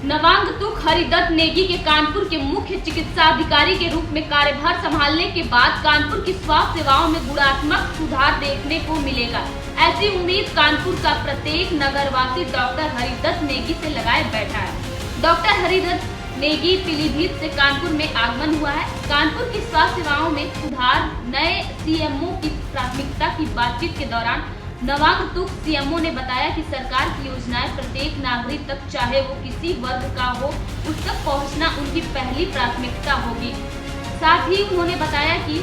नवांगतुक हरिदत्त नेगी के कानपुर के मुख्य चिकित्सा अधिकारी के रूप में कार्यभार संभालने के बाद कानपुर की स्वास्थ्य सेवाओं में गुणात्मक सुधार देखने को मिलेगा। ऐसी उम्मीद कानपुर का प्रत्येक नगरवासी डॉक्टर हरिदत्त नेगी से लगाए बैठा है। डॉक्टर हरिदत्त नेगी पीलीभीत से कानपुर में आगमन हुआ है। कानपुर की स्वास्थ्य सेवाओं में सुधार नए सीएमओ की प्राथमिकता की बातचीत के दौरान नवांगतुक सीएमओ ने बताया कि सरकार की योजनाएं प्रत्येक नागरिक तक, चाहे वो किसी वर्ग का हो, उस तक पहुंचना उनकी पहली प्राथमिकता होगी। साथ ही उन्होंने बताया कि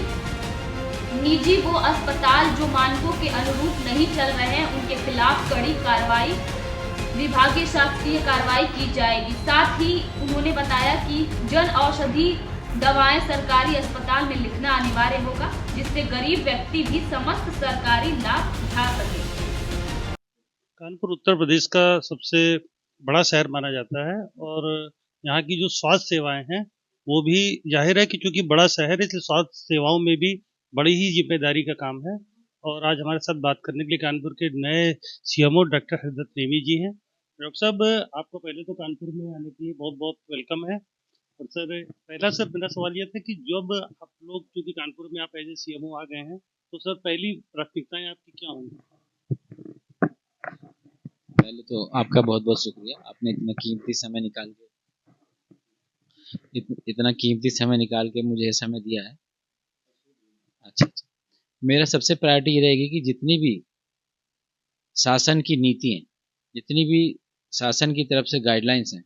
निजी वो अस्पताल जो मानकों के अनुरूप नहीं चल रहे हैं, उनके खिलाफ कड़ी कार्रवाई, विभागीय शासकीय कार्रवाई की जाएगी। साथ ही उन्होंने बताया कि जन औषधि दवाएं सरकारी अस्पताल में लिखना अनिवार्य होगा, जिससे गरीब व्यक्ति भी समस्त सरकारी लाभ उठा सके। कानपुर उत्तर प्रदेश का सबसे बड़ा शहर माना जाता है और यहाँ की जो स्वास्थ्य सेवाएं हैं वो भी जाहिर है कि चूंकि बड़ा शहर है, इसलिए स्वास्थ्य सेवाओं में भी बड़ी ही जिम्मेदारी का काम है। और आज हमारे साथ बात करने के लिए कानपुर के नए सीएमओ डॉक्टर हरिदत्त नेगी जी हैं। डॉक्टर साहब, आपको पहले तो कानपुर में आने के लिए बहुत बहुत वेलकम है। और सर, पहला सर मेरा सवाल यह था कि जब आप लोग क्योंकि कानपुर में आप एज ए सीएमओ आ गए हैं, तो सर पहली प्राथमिकताएं आपकी क्या होंगी? पहले तो आपका बहुत बहुत शुक्रिया, आपने इतना कीमती समय निकाल के मुझे समय दिया है। अच्छा, मेरा सबसे प्रायोरिटी ये रहेगी कि जितनी भी शासन की नीति हैं, जितनी भी शासन की तरफ से गाइडलाइंस हैं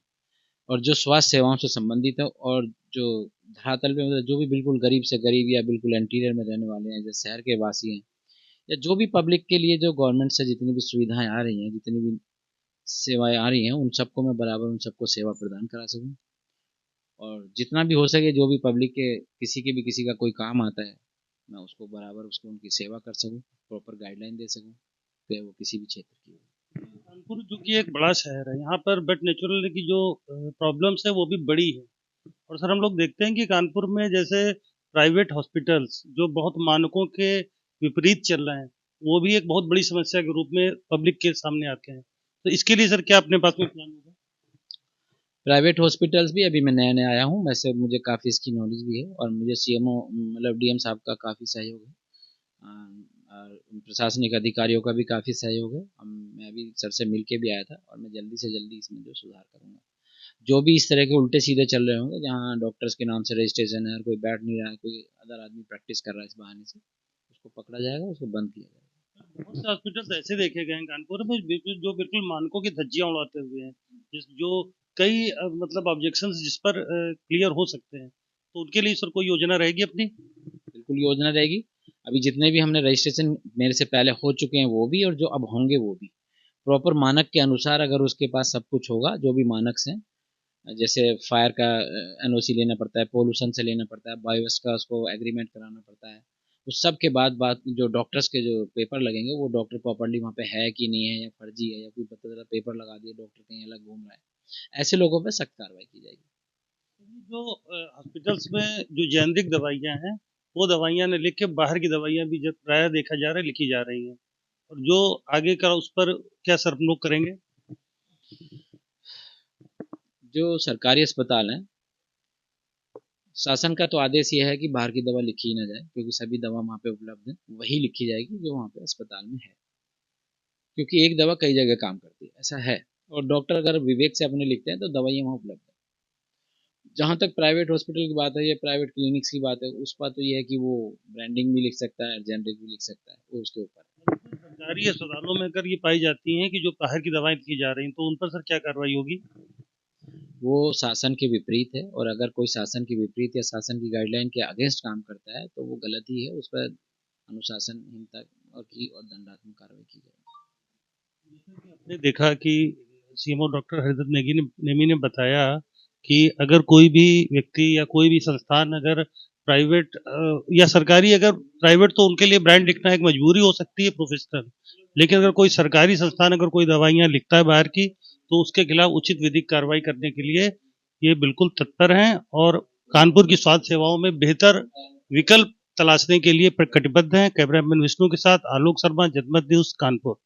और जो स्वास्थ्य सेवाओं से संबंधित है और जो धरातल पे मतलब जो भी बिल्कुल गरीब से गरीब या बिल्कुल एंटीरियर में रहने वाले हैं, जो शहर के वासी हैं, या जो भी पब्लिक के लिए जो गवर्नमेंट से जितनी भी सुविधाएं आ रही हैं, जितनी भी सेवाएं आ रही हैं, उन सबको मैं बराबर उन सबको सेवा प्रदान करा सकूं। और जितना भी हो सके जो भी पब्लिक के किसी का कोई काम आता है, मैं उसको बराबर उसको उनकी सेवा कर सकूं, प्रॉपर गाइडलाइन दे सकूं, चाहे वो किसी भी क्षेत्र की हो। कानपुर जो कि एक बड़ा शहर है, यहाँ पर बट नेचुरल की जो प्रॉब्लम्स है वो भी बड़ी है। और सर, हम लोग देखते हैं कि कानपुर में जैसे प्राइवेट हॉस्पिटल्स जो बहुत मानकों के विपरीत चल रहे हैं, वो भी एक बहुत बड़ी समस्या के रूप में पब्लिक के सामने आते हैं। तो इसके लिए सर क्या अपने पास में प्लान होगा? प्राइवेट हॉस्पिटल्स भी अभी मैं नया आया हूँ, वैसे मुझे काफ़ी इसकी नॉलेज भी है और मुझे सीएमओ मतलब डीएम साहब का काफ़ी सहयोग है और प्रशासनिक अधिकारियों का भी काफ़ी सहयोग है। मैं अभी सर से मिल के भी आया था और मैं जल्दी से जल्दी इसमें जो सुधार करूँगा। जो भी इस तरह के उल्टे सीधे चल रहे होंगे, जहाँ डॉक्टर्स के नाम से रजिस्ट्रेशन है और कोई बैठ नहीं रहा है, कोई अदर आदमी प्रैक्टिस कर रहा है इस बहाने से, उसको पकड़ा जाएगा, उसको बंद किया जाएगा। बहुत से हॉस्पिटल्स ऐसे देखे गए हैं कानपुर में जो बिल्कुल मानकों की धज्जियां उड़ाते हुए हैं, जो कई मतलब ऑब्जेक्शंस जिस पर क्लियर हो सकते हैं, तो उनके लिए सर कोई योजना रहेगी अपनी? बिल्कुल योजना रहेगी। अभी जितने भी हमने रजिस्ट्रेशन मेरे से पहले हो चुके हैं वो भी, और जो अब होंगे वो भी, प्रॉपर मानक के अनुसार अगर उसके पास सब कुछ होगा, जो भी मानक हैं, जैसे फायर का एनओसी लेना पड़ता है, पोल्यूशन से लेना पड़ता है, बायोस का उसको एग्रीमेंट कराना पड़ता है, उस सब के बाद जो डॉक्टर्स के जो पेपर लगेंगे वो डॉक्टर प्रॉपर्ली वहाँ पे है कि नहीं है, या फर्जी है, या कोई पता पेपर लगा दिए, डॉक्टर कहीं अलग घूम रहा है, ऐसे लोगों पे सख्त कार्रवाई की जाएगी। जो हॉस्पिटल्स में जो जेनरिक दवाइयाँ हैं, वो दवाइयाँ ने लिख के बाहर की दवाइयाँ भी जब प्राय देखा जा रहा है लिखी जा रही हैं, और जो आगे का उस पर क्या सर हम लोग करेंगे? जो सरकारी अस्पताल हैं, शासन का तो आदेश ये है कि बाहर की दवा लिखी ही ना जाए, क्योंकि सभी दवा वहाँ पे उपलब्ध है, वही लिखी जाएगी जो वहाँ पे अस्पताल में है, क्योंकि एक दवा कई जगह काम करती है, ऐसा है। और डॉक्टर अगर विवेक से अपने लिखते हैं तो दवाइयाँ वहाँ उपलब्ध है। जहाँ तक प्राइवेट हॉस्पिटल की बात है या प्राइवेट क्लिनिक्स की बात है, उस पर तो ये है कि वो ब्रांडिंग भी लिख सकता है, जेनरिक भी लिख सकता है, वो उसके ऊपर। सरकारी अस्पतालों में अगर ये पाई जाती हैं कि जो बाहर की दवाएं लिखी जा रही हैं, तो उन पर सर क्या कार्रवाई होगी? वो शासन के विपरीत है, और अगर कोई शासन के विपरीत या शासन की गाइडलाइन के अगेंस्ट काम करता है तो वो गलत ही है, उस पर अनुशासनहीनता की और दंडात्मक कार्रवाई की जाएगी। आपने देखा कि सीएमओ डॉक्टर हरिदत्त नेगी ने बताया कि अगर कोई भी व्यक्ति या कोई भी संस्थान अगर प्राइवेट या सरकारी, अगर प्राइवेट तो उनके लिए ब्रांड लिखना एक मजबूरी हो सकती है प्रोफेशनल, लेकिन अगर कोई सरकारी संस्थान अगर कोई दवाइयाँ लिखता है बाहर की, तो उसके खिलाफ उचित विधिक कार्रवाई करने के लिए ये बिल्कुल तत्पर हैं और कानपुर की स्वास्थ्य सेवाओं में बेहतर विकल्प तलाशने के लिए कटिबद्ध हैं। कैमरामैन विष्णु के साथ आलोक शर्मा, जनमत न्यूज, कानपुर।